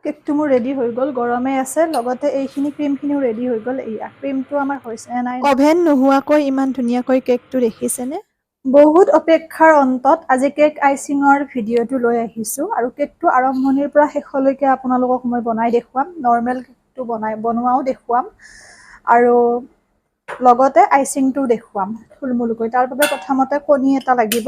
কেকটো মোৰ ৰেডি হৈ গ'ল, গৰমে আছে, লগতে এইখিনি ক্ৰীমখিনিও ৰেডি হৈ গ'ল। এয়া ক্ৰীমটো আমাৰ হৈছে নাই। অভেন নোহোৱাকৈ ইমান ধুনীয়াকৈ কেকটো দেখিছেনে? বহুত অপেক্ষাৰ অন্তত আজি কেক আইচিঙৰ ভিডিঅ'টো লৈ আহিছোঁ আৰু কেকটো আৰম্ভণিৰ পৰা শেষলৈকে আপোনালোকক মই বনাই দেখুৱাম। নৰ্মেল কেকটো বনোৱাও দেখুৱাম আৰু লগতে আইচিংটো দেখুৱাম থুলমূলকৈ। তাৰ বাবে প্ৰথমতে কণী এটা লাগিব।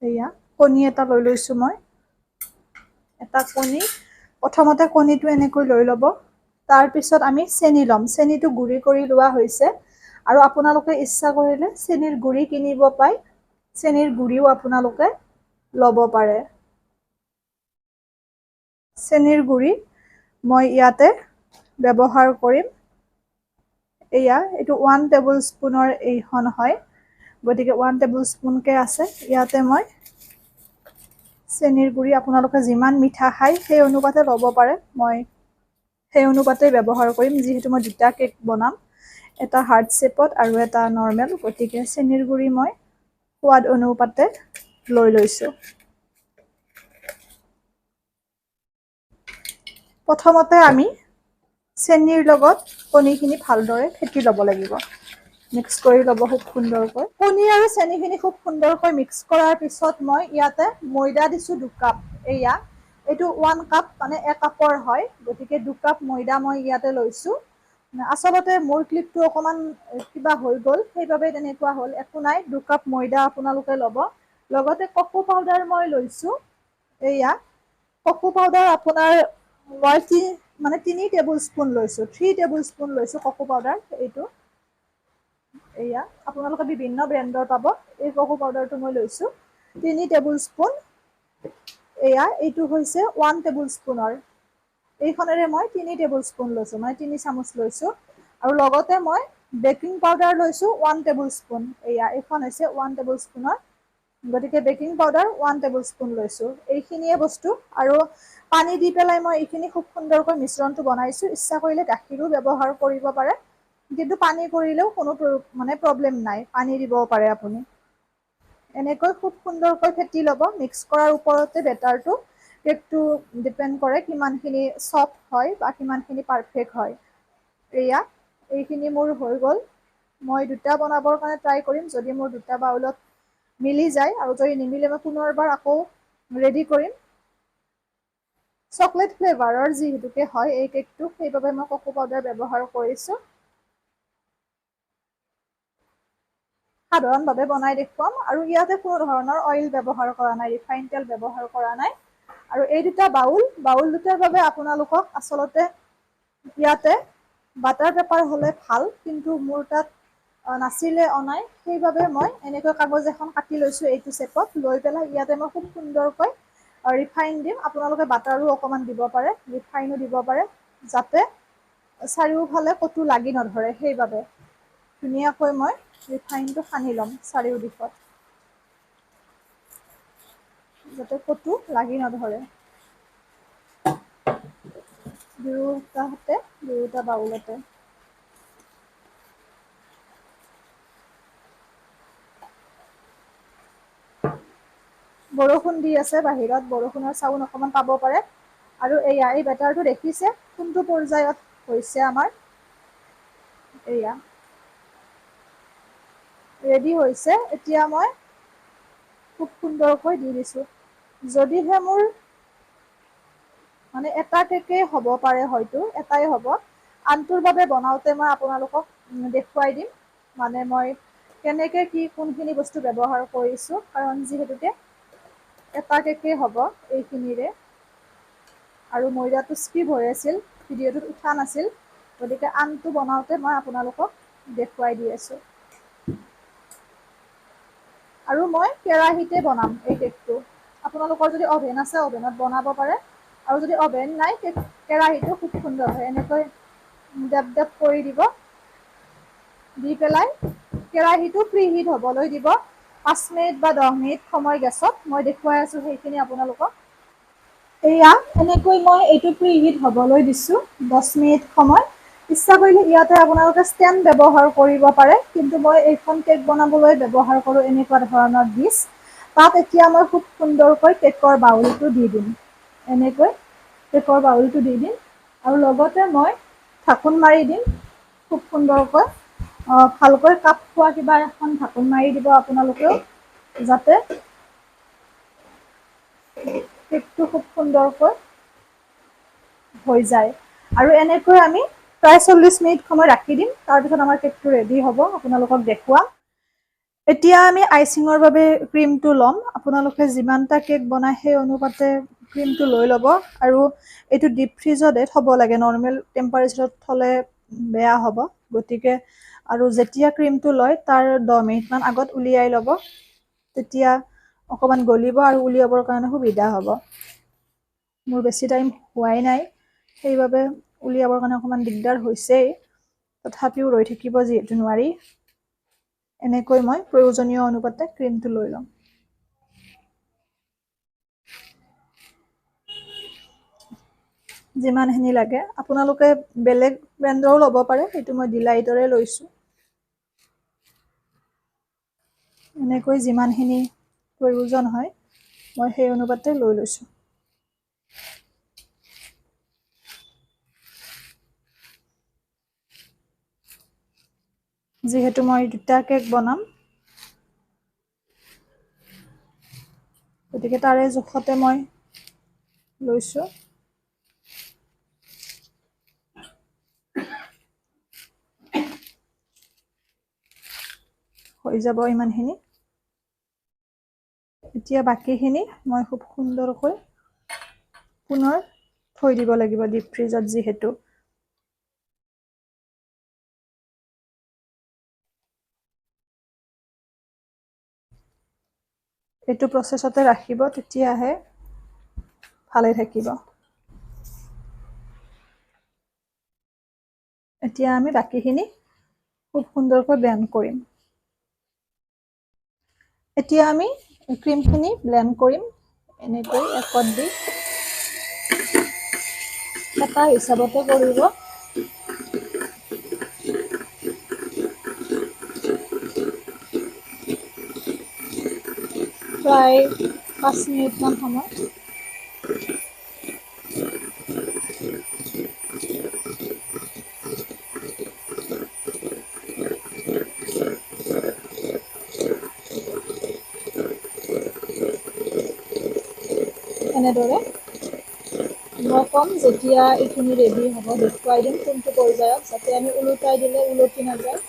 এয়া কণী এটা লৈ লৈছোঁ মই। এটা কণী, প্ৰথমতে কণীটো এনেকৈ লৈ ল'ব। তাৰপিছত আমি চেনি ল'ম। চেনিটো গুড়ি কৰি লোৱা হৈছে আৰু আপোনালোকে ইচ্ছা কৰিলে চেনিৰ গুড়ি কিনিব পায়, চেনিৰ গুড়িও আপোনালোকে ল'ব পাৰে। চেনিৰ গুড়ি মই ইয়াতে ব্যৱহাৰ কৰিম। এয়া এইটো 1 টেবুল স্পুনৰ এইখন হয়, গতিকে 1 টেবুল স্পুনকৈ আছে। ইয়াতে মই চেনিৰ গুড়ি আপোনালোকে যিমান মিঠা খায় সেই অনুপাতে ল'ব পাৰে। মই সেই অনুপাতে ব্যৱহাৰ কৰিম, যিহেতু মই দুটা কেক বনাম, এটা হাৰ্ট শ্বেপত আৰু এটা নৰ্মেল, গতিকে চেনিৰ গুড়ি মই সোৱাদ অনুপাতে লৈ লৈছোঁ। প্ৰথমতে আমি চেনিৰ লগত কণীখিনি ভালদৰে ফেটি ল'ব লাগিব। মিক্স কৰি ল'ব খুব সুন্দৰকৈ। কণী আৰু চেনিখিনি খুব সুন্দৰকৈ মিক্স কৰাৰ পিছত মই ইয়াতে ময়দা দিছোঁ 2 কাপ। এয়া এইটো 1 কাপ মানে 1 কাপৰ হয়, গতিকে 2 কাপ ময়দা মই ইয়াতে লৈছোঁ। আচলতে মোৰ ক্লিপটো অকণমান কিবা হৈ গ'ল, সেইবাবে তেনেকুৱা হ'ল। একো নাই, 2 কাপ ময়দা আপোনালোকে ল'ব। লগতে কোকো পাউডাৰ মই লৈছোঁ। এয়া কোকো পাউডাৰ আপোনাৰ মই 3 টেবুল স্পুন লৈছোঁ, 3 টেবুল স্পুন লৈছোঁ কোকো পাউডাৰ। এইটো এয়া আপোনালোকে বিভিন্ন ব্ৰেণ্ডৰ পাব। এই কোকো পাউডাৰটো মই লৈছোঁ 3 টেবুল স্পুন। এয়া এইটো হৈছে 1 টেবুল স্পুনৰ। এইখনেৰে মই 3 টেবুল স্পুন লৈছোঁ, মানে 3 চামুচ লৈছোঁ। আৰু লগতে মই বেকিং পাউডাৰ লৈছোঁ 1 টেবুল স্পুন। এয়া এইখন হৈছে 1 টেবুল স্পুনৰ, গতিকে বেকিং পাউডাৰ 1 টেবুল স্পুন লৈছোঁ। এইখিনিয়ে বস্তু, আৰু পানী দি পেলাই মই এইখিনি খুব সুন্দৰকৈ মিশ্ৰণটো বনাইছোঁ। ইচ্ছা কৰিলে গাখীৰো ব্যৱহাৰ কৰিব পাৰে, কিন্তু পানী কৰিলেও কোনো প্ৰব্লেম নাই, পানী দিবও পাৰে আপুনি। এনেকৈ খুব সুন্দৰকৈ ফেটি ল'ব। মিক্স কৰাৰ ওপৰতে বেটাৰটো কেকটো ডিপেণ্ড কৰে কিমানখিনি চফ্ট হয় বা কিমানখিনি পাৰফেক্ট হয়। এয়া এইখিনি মোৰ হৈ গ'ল। মই 2টা বনাবৰ কাৰণে ট্ৰাই কৰিম। যদি মোৰ 2টা বাউলত মিলি যায়, আৰু যদি নিমিলে মই পুনৰবাৰ আকৌ ৰেডি কৰিম। চকলেট ফ্লেভাৰৰ যিহেতুকে হয় এই কেকটো, সেইবাবে মই কোকো পাউডাৰ ব্যৱহাৰ কৰিছোঁ। সাধাৰণভাৱে বনাই দেখুৱাম, আৰু ইয়াতে কোনো ধৰণৰ অইল ব্যৱহাৰ কৰা নাই, ৰিফাইন তেল ব্যৱহাৰ কৰা নাই। আৰু এই 2টা বাউল দুটাৰ বাবে আপোনালোকক আচলতে ইয়াতে বাটাৰ পেপাৰ হ'লে ভাল, কিন্তু মোৰ তাত নাছিলে অনাই, সেইবাবে মই এনেকৈ কাগজ এখন কাটি লৈছোঁ এইটো চেপত। লৈ পেলাই ইয়াতে মই খুব সুন্দৰকৈ ৰিফাইন দিম। আপোনালোকে বাটাৰো অকণমান দিব পাৰে, ৰিফাইনো দিব পাৰে, যাতে চাৰিওফালে ক'তো লাগি নধৰে, সেইবাবে ধুনীয়াকৈ মই ৰিফাইনটো সানি ল'ম চাৰিওদিশত, যাতে ক'তো লাগি নধৰে। দুয়োটা বাউলতে বৰষুণ দি আছে বাহিৰত, বৰষুণৰ চাউণ্ড অকণমান পাব পাৰে। আৰু এই বেটাৰটো দেখিছে কোনটো পৰ্যায়ত হৈছে আমাৰ। এয়া ৰেডি হৈছে। এতিয়া মই খুব সুন্দৰকৈ দি দিছোঁ। যদিহে মোৰ মানে এটা কেকেই হ'ব পাৰে, হয়তো এটাই হ'ব। আনটোৰ বাবে বনাওঁতে মই আপোনালোকক দেখুৱাই দিম, মানে মই কেনেকে কি কোনখিনি বস্তু ব্যৱহাৰ কৰিছোঁ, কাৰণ যিহেতুকে এটা কেকেই হ'ব এইখিনিৰে। আৰু ময়দাটো স্কিপ হৈ আছিল, ভিডিঅ'টোত উঠা নাছিল। গতিকে আনটো বনাওঁতে মই আপোনালোকক দেখুৱাই দি আছোঁ। আৰু মই কেৰাহীতে বনাম এই কেকটো। আপোনালোকৰ যদি অভেন আছে অভেনত বনাব পাৰে, আৰু যদি অভেন নাই কেৰাহীটো খুব সুন্দৰ হয়। এনেকৈ ডেপ ডেপ কৰি দিব, দি পেলাই কেৰাহীটো প্ৰিহিট হ'বলৈ দিব 5 মিনিট বা 10 মিনিট সময় গেছত। মই দেখুৱাই আছোঁ সেইখিনি আপোনালোকক। এয়া এনেকৈ মই এইটো প্ৰিহিট হ'বলৈ দিছোঁ 10 মিনিট সময়। ইচ্ছা কৰিলে ইয়াতে আপোনালোকে ষ্টেণ্ড ব্যৱহাৰ কৰিব পাৰে, কিন্তু মই এইখন কেক বনাবলৈ ব্যৱহাৰ কৰোঁ এনেকুৱা ধৰণৰ ডিছ। তাত এতিয়া মই খুব সুন্দৰকৈ কেকৰ বাউলটো দি দিম। এনেকৈ কেকৰ বাউলটো দি দিম আৰু লগতে মই ঢাকোন মাৰি দিম খুব সুন্দৰকৈ। ভালকৈ কাপ খোৱা কিবা এখন ঢাকোন মাৰি দিব আপোনালোকেও, যাতে কেকটো খুব সুন্দৰকৈ হৈ যায়। আৰু এনেকৈ আমি প্ৰায় 40 মিনিট সময় ৰাখি দিম। তাৰপিছত আমাৰ কেকটো ৰেডি হ'ব, আপোনালোকক দেখুৱাম। এতিয়া আমি আইচিঙৰ বাবে ক্ৰীমটো ল'ম। আপোনালোকে যিমানটা কেক বনায় সেই অনুপাতে ক্ৰীমটো লৈ ল'ব। আৰু এইটো ডিপ ফ্ৰিজতে থ'ব লাগে, নৰ্মেল টেম্পাৰেচাৰত থ'লে বেয়া হ'ব। গতিকে আৰু যেতিয়া ক্ৰীমটো লয় তাৰ 10 মিনিটমান আগত উলিয়াই ল'ব, তেতিয়া অকণমান গলিব আৰু উলিয়াবৰ কাৰণে সুবিধা হ'ব। মোৰ বেছি টাইম হোৱাই নাই, সেইবাবে উলিয়াবৰ কাৰণে অকণমান দিগদাৰ হৈছেই। তথাপিও ৰৈ থাকিব যিহেতু নোৱাৰি, এনেকৈ মই প্ৰয়োজনীয় অনুপাতে ক্ৰীমটো লৈ ল'ম। যিমানখিনি লাগে, আপোনালোকে বেলেগ ব্ৰেণ্ডৰো ল'ব পাৰে, সেইটো মই ডিলাইটৰে লৈছোঁ। এনেকৈ যিমানখিনি প্ৰয়োজন হয় মই সেই অনুপাতে লৈ লৈছোঁ। যিহেতু মই 2টা কেক বনাম, গতিকে তাৰে জোখতে মই লৈছোঁ। হৈ যাব ইমানখিনি। এতিয়া বাকীখিনি মই খুব সুন্দৰকৈ পুনৰ থৈ দিব লাগিব ডিপ ফ্ৰিজত যিহেতু। এইটো প্ৰচেছতে ৰাখিব, তেতিয়াহে ভালে থাকিব। এতিয়া আমি বাকীখিনি খুব সুন্দৰকৈ ব্লেণ্ড কৰিম। এতিয়া আমি ক্ৰীমখিনি ব্লেণ্ড কৰিম, এনেকৈ একত দি এটা হিচাপতে কৰিব। প্ৰায় 5 মিনিটমান সময়। এনেদৰে মই ক'ম যেতিয়া এইখিনি ৰেডি হ'ব, দেখুৱাই দিম কোনটো পৰ্যায়ত, যাতে আমি ওলোটাই দিলে ওলটি নাযায়।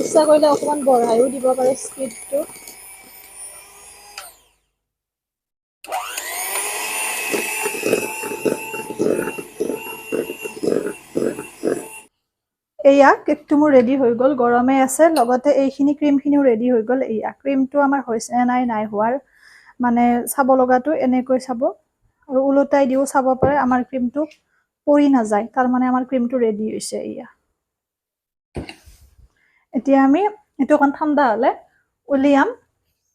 ইচ্ছা কৰিলে অকণমান বঢ়াইও দিব পাৰে স্পীডটো। এয়া কেকটো মোৰ ৰেডি হৈ গ'ল, গৰমে আছে, লগতে এইখিনি ক্ৰীমখিনিও ৰেডি হৈ গ'ল। এয়া ক্ৰীমটো আমাৰ হৈছে নাই হোৱাৰ মানে চাব লগাটো এনেকৈ চাব, আৰু ওলোটাই দিও চাব পাৰে আমাৰ ক্ৰীমটো পৰি নাযায়, তাৰমানে আমাৰ ক্ৰীমটো ৰেডি হৈছে। এয়া এতিয়া আমি এইটো অকণ ঠাণ্ডা হ'লে উলিয়াম।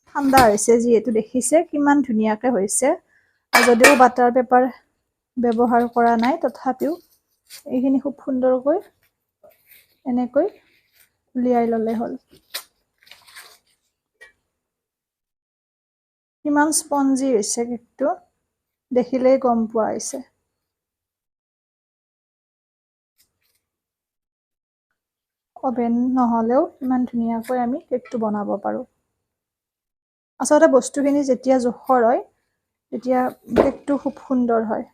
ঠাণ্ডা হৈছে যিহেতু, দেখিছে কিমান ধুনীয়াকৈ হৈছে। যদিও বাটাৰ পেপাৰ ব্যৱহাৰ কৰা নাই, তথাপিও এইখিনি খুব সুন্দৰকৈ এনেকৈ উলিয়াই ল'লে হ'ল। কিমান স্পঞ্জি হৈছে কেকটো, দেখিলেই গম পোৱা হৈছে। অভেন নহ'লেও ইমান ধুনীয়াকৈ আমি কেকটো বনাব পাৰোঁ। আচলতে বস্তুখিনি যেতিয়া জোখৰ হয়, তেতিয়া কেকটো খুব সুন্দৰ হয়।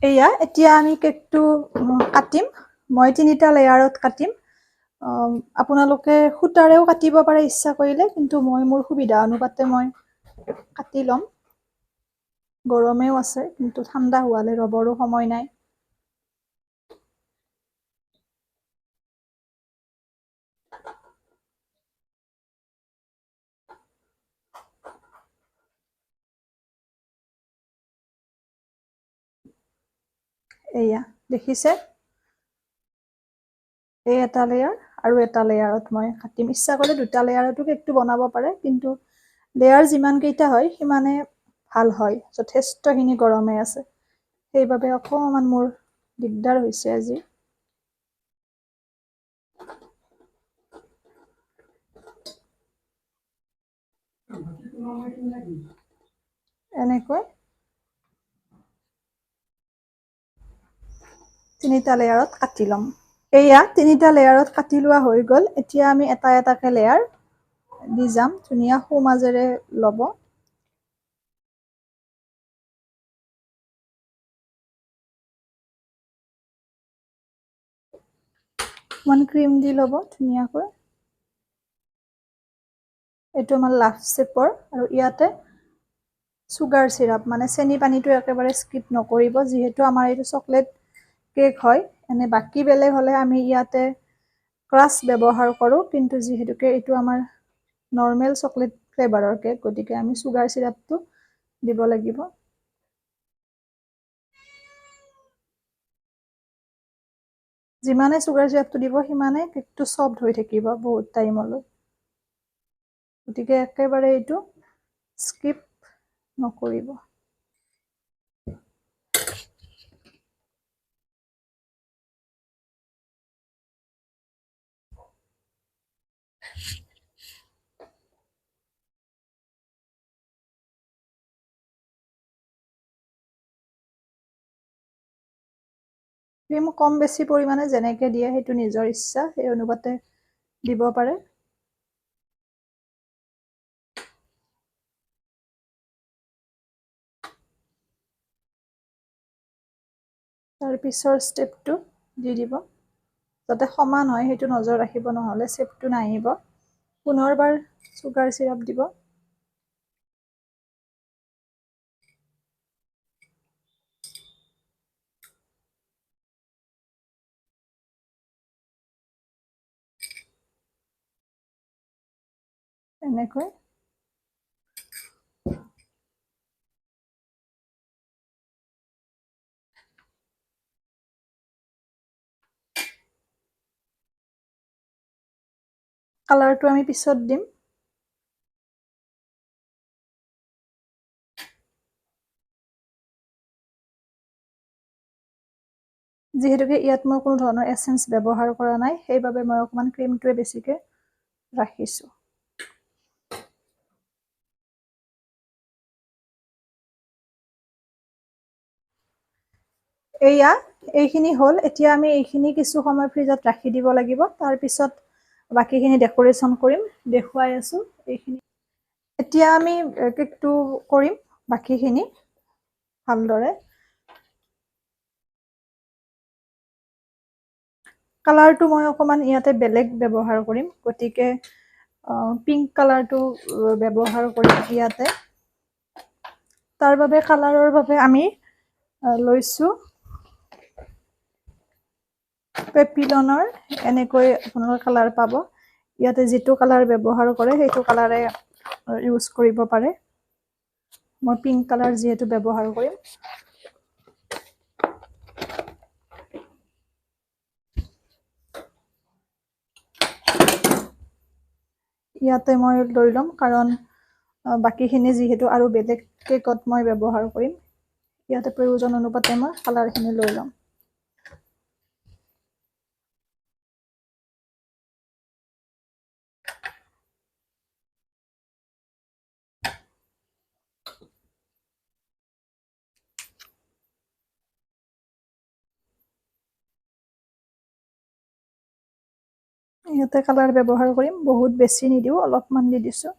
এয়া এতিয়া আমি কেকটো কাটিম। মই 3টা লেয়াৰত কাটিম। আপোনালোকে সূতাৰেও কাটিব পাৰে ইচ্ছা কৰিলে, কিন্তু মই মোৰ সুবিধা অনুপাতে মই কাটি ল'ম। গৰমেও আছে, কিন্তু ঠাণ্ডা হোৱালে ৰ'বৰো সময় নাই। এয়া দেখিছে, এই এটা লেয়াৰ আৰু এটা লেয়াৰত মই কাটিম। ইচ্ছা কৰিলে 2টা লেয়াৰতো কেকটো বনাব পাৰে, কিন্তু লেয়াৰ যিমান কেইটা হয় সিমানে ভাল হয়। যথেষ্টখিনি গৰমে আছে, সেইবাবে অকণমান মোৰ দিগদাৰ হৈছে আজি। এনেকৈ তিনিটা লেয়াৰত কাটি ল'ম। এয়া তিনিটা লেয়াৰত কাটি লোৱা হৈ গ'ল। এতিয়া আমি এটা এটাকে লেয়াৰ দি যাম, ধুনীয়া সো মাজেৰে ল'ব। অকমান ক্ৰীম দি ল'ব ধুনীয়াকৈ। এইটো আমাৰ লাভ শ্বেপৰ, আৰু ইয়াতে চুগাৰ চিৰাপ মানে চেনি পানীটো একেবাৰে স্কিপ নকৰিব, যিহেতু আমাৰ এইটো চকলেট কেক হয়। এনে বাকী বেলেগ হ'লে আমি ইয়াতে ক্ৰাছ ব্যৱহাৰ কৰোঁ, কিন্তু যিহেতুকে এইটো আমাৰ নৰ্মেল চকলেট ফ্লেভাৰৰ কেক, গতিকে আমি চুগাৰ চিৰাপটো দিব লাগিব। যিমানে চুগাৰ চিৰাপটো দিব সিমানে কেকটো ছফ্ট হৈ থাকিব বহুত টাইমলৈ, গতিকে একেবাৰে এইটো স্কিপ নকৰিব। ক্ৰীম কম বেছি পৰিমাণে যেনেকে দিয়ে সেইটো নিজৰ ইচ্ছা, সেই অনুপাতে দিব পাৰে। তাৰ পিছৰ ষ্টেপটো দি দিব, যাতে সমান হয় সেইটো নজৰ ৰাখিব, নহ'লে শ্বেপটো নাহিব। পুনৰবাৰ চুগাৰ চিৰাপ দিব। এনেকৈ কালাৰটো আমি পিছত দিম। যিহেতুকে ইয়াত মই কোনো ধৰণৰ এচেঞ্চ ব্যৱহাৰ কৰা নাই, সেইবাবে মই অকণমান ক্ৰীমটোৱে বেছিকে ৰাখিছোঁ। এইখিনি হ'ল। এতিয়া আমি এইখিনি কিছু সময় ফ্ৰিজত ৰাখি দিব লাগিব, তাৰপিছত বাকীখিনি ডেক'ৰেশ্যন কৰিম, দেখুৱাই আছোঁ এইখিনি। এতিয়া আমি কেকটো কৰিম বাকীখিনি ভালদৰে। কালাৰটো মই অকণমান ইয়াতে বেলেগ ব্যৱহাৰ কৰিম, গতিকে পিংক কালাৰটো ব্যৱহাৰ কৰিম ইয়াতে। তাৰ বাবে কালাৰৰ বাবে আমি লৈছোঁ পেপিলনৰ, এনেকৈ আপোনালোকে কালাৰ পাব। ইয়াতে যিটো কালাৰ ব্যৱহাৰ কৰে সেইটো কালাৰে ইউজ কৰিব পাৰে। মই পিংক কালাৰ যিহেতু ব্যৱহাৰ কৰিম। ইয়াতে মই লৈ ল'ম, কাৰণ বাকীখিনি যিহেতু আৰু বেলেগ কেকত মই ব্যৱহাৰ কৰিম। ইয়াতে প্ৰয়োজন অনুপাতে মই কালাৰখিনি লৈ ল'ম। ইয়াতে কালাৰ ব্যৱহাৰ কৰিম, বহুত বেছি নিদিওঁ, অলপমান দি দিছোঁ।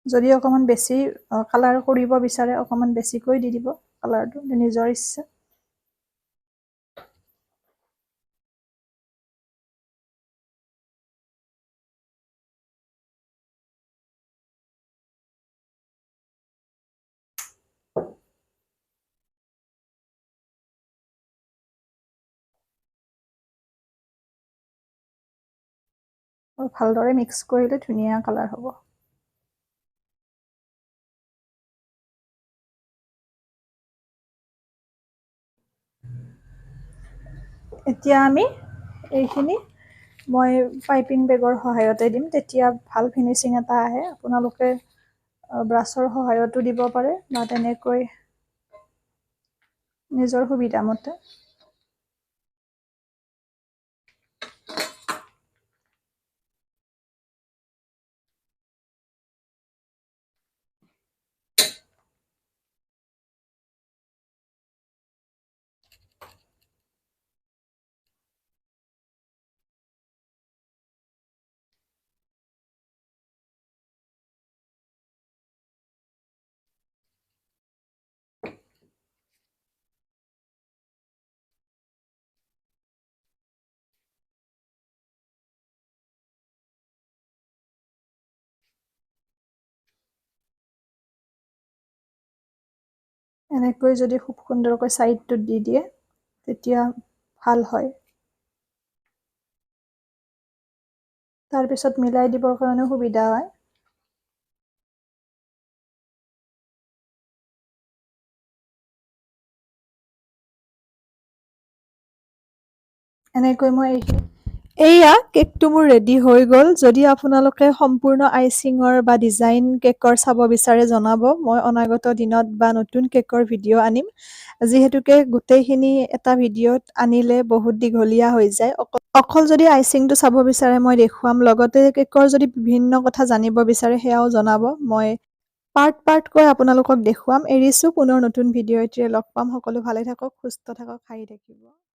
যদি অকণমান বেছি কালাৰ কৰিব বিচাৰে অকণমান বেছিকৈ দি দিব কালাৰটো, নিজৰ ইচ্ছা। আৰু ভালদৰে মিক্স কৰিলে ধুনীয়া কালাৰ হ'ব। এতিয়া আমি এইখিনি মই পাইপিং বেগৰ সহায়তে দিম, তেতিয়া ভাল ফিনিচিং এটা আহে। আপোনালোকে ব্ৰাছৰ সহায়তো দিব পাৰে, বা তেনেকৈ নিজৰ সুবিধা মতে। এনেকৈ যদি খুব সুন্দৰকৈ সাইডটোত দি দিয়ে তেতিয়া ভাল হয়। তাৰ পিছত মিলাই দিবৰ কাৰণে সুবিধা হয়। এনেকৈ মই এইয়া কেকটো মোৰ ৰেডি হৈ গ'ল। যদি আপোনালোকে সম্পূৰ্ণ আইচিঙৰ বা ডিজাইন কেকৰ চাব বিচাৰে জনাব। মই অনাগত দিনত বা নতুন কেকৰ ভিডিঅ' আনিম। যিহেতুকে গোটেইখিনি এটা ভিডিঅ'ত আনিলে বহুত দীঘলীয়া হৈ যায়। অকল যদি আইচিংটো চাব বিচাৰে মই দেখুৱাম। লগতে কেকৰ যদি বিভিন্ন কথা জানিব বিচাৰে সেয়াও জনাব। মই পাৰ্টকৈ আপোনালোকক দেখুৱাম। এৰিছোঁ, পুনৰ নতুন ভিডিঅ' এটিৰে লগ পাম। সকলো ভালে থাকক, সুস্থ থাকক, হাঁহি থাকিব।